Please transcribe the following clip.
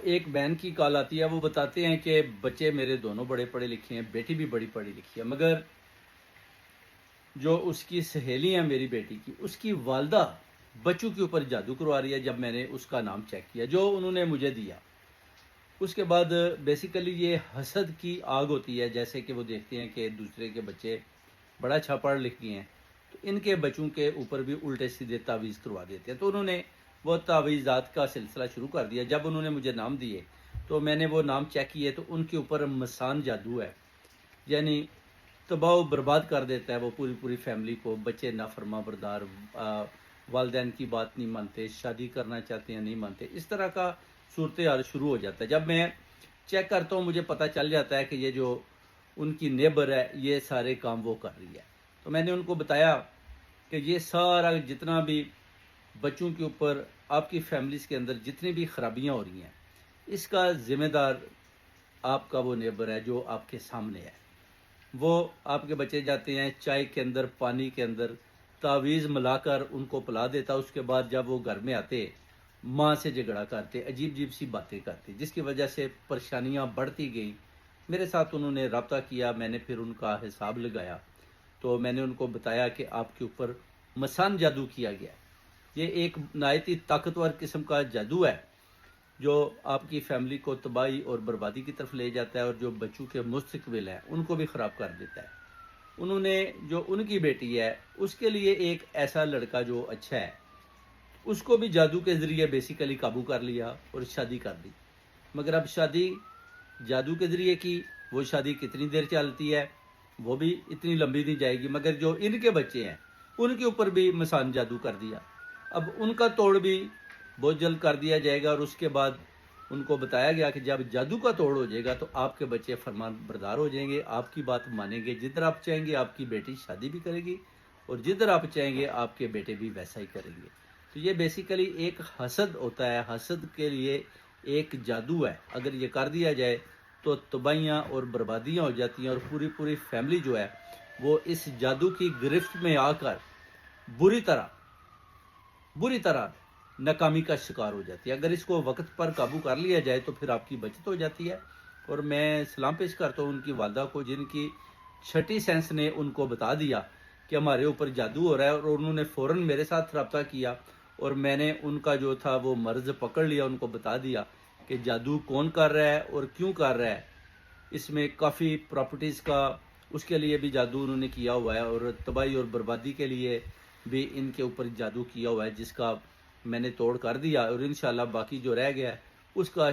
ایک بہن کی کال آتی ہے، وہ بتاتے ہیں کہ بچے میرے دونوں بڑے پڑھے لکھے ہیں، بیٹی بھی بڑی پڑھی لکھی ہے، مگر جو اس کی سہیلی ہیں میری بیٹی کی، اس کی والدہ بچوں کے اوپر جادو کروا رہی ہے۔ جب میں نے اس کا نام چیک کیا جو انہوں نے مجھے دیا، اس کے بعد بیسیکلی یہ حسد کی آگ ہوتی ہے، جیسے کہ وہ دیکھتے ہیں کہ دوسرے کے بچے بڑا اچھا پڑھ لکھ گئے ہیں تو ان کے بچوں کے اوپر بھی الٹے سیدھے تعویذ کروا دیتے ہیں۔ تو انہوں نے وہ تعویذات کا سلسلہ شروع کر دیا۔ جب انہوں نے مجھے نام دیے تو میں نے وہ نام چیک کیے تو ان کے اوپر مسان جادو ہے، یعنی تباہ و برباد کر دیتا ہے وہ پوری فیملی کو۔ بچے نافرما بردار، والدین کی بات نہیں مانتے، شادی کرنا چاہتے ہیں نہیں مانتے، اس طرح کا صورتحال شروع ہو جاتا ہے۔ جب میں چیک کرتا ہوں مجھے پتہ چل جاتا ہے کہ یہ جو ان کی نیبر ہے یہ سارے کام وہ کر رہی ہے۔ تو میں نے ان کو بتایا کہ یہ سارا جتنا بھی بچوں کے اوپر آپ کی فیملیز کے اندر جتنی بھی خرابیاں ہو رہی ہیں، اس کا ذمہ دار آپ کا وہ نیبر ہے جو آپ کے سامنے ہے۔ وہ آپ کے بچے جاتے ہیں چائے کے اندر، پانی کے اندر تعویذ ملا کر ان کو پلا دیتا، اس کے بعد جب وہ گھر میں آتے ماں سے جھگڑا کرتے، عجیب سی باتیں کرتے، جس کی وجہ سے پریشانیاں بڑھتی گئیں۔ میرے ساتھ انہوں نے رابطہ کیا، میں نے پھر ان کا حساب لگایا تو میں نے ان کو بتایا کہ آپ کے اوپر مسان جادو کیا گیا ہے۔ یہ ایک نہایت ہی طاقتور قسم کا جادو ہے جو آپ کی فیملی کو تباہی اور بربادی کی طرف لے جاتا ہے، اور جو بچوں کے مستقبل ہے ان کو بھی خراب کر دیتا ہے۔ انہوں نے جو ان کی بیٹی ہے اس کے لیے ایک ایسا لڑکا جو اچھا ہے، اس کو بھی جادو کے ذریعے بیسیکلی قابو کر لیا اور شادی کر دی۔ مگر اب شادی جادو کے ذریعے کی، وہ شادی کتنی دیر چلتی ہے وہ بھی اتنی لمبی نہیں جائے گی، مگر جو ان کے بچے ہیں ان کے اوپر بھی مسان جادو کر دیا۔ اب ان کا توڑ بھی بہت جلد کر دیا جائے گا، اور اس کے بعد ان کو بتایا گیا کہ جب جادو کا توڑ ہو جائے گا تو آپ کے بچے فرمان بردار ہو جائیں گے، آپ کی بات مانیں گے، جدھر آپ چاہیں گے آپ کی بیٹی شادی بھی کرے گی، اور جدھر آپ چاہیں گے آپ کے بیٹے بھی ویسا ہی کریں گے۔ تو یہ بیسیکلی ایک حسد ہوتا ہے، حسد کے لیے ایک جادو ہے، اگر یہ کر دیا جائے تو تباہیاں اور بربادیاں ہو جاتی ہیں، اور پوری فیملی جو ہے وہ اس جادو کی گرفت میں آ کر بری طرح ناکامی کا شکار ہو جاتی ہے۔ اگر اس کو وقت پر قابو کر لیا جائے تو پھر آپ کی بچت ہو جاتی ہے۔ اور میں سلام پیش کرتا ہوں ان کی والدہ کو، جن کی چھٹی سینس نے ان کو بتا دیا کہ ہمارے اوپر جادو ہو رہا ہے، اور انہوں نے فوراً میرے ساتھ رابطہ کیا، اور میں نے ان کا جو تھا وہ مرض پکڑ لیا، ان کو بتا دیا کہ جادو کون کر رہا ہے اور کیوں کر رہا ہے۔ اس میں کافی پراپرٹیز کا اس کے لیے بھی جادو انہوں نے کیا ہوا ہے، اور تباہی اور بربادی کے لیے بھی ان کے اوپر جادو کیا ہوا ہے، جس کا میں نے توڑ کر دیا، اور انشاءاللہ باقی جو رہ گیا ہے اس کا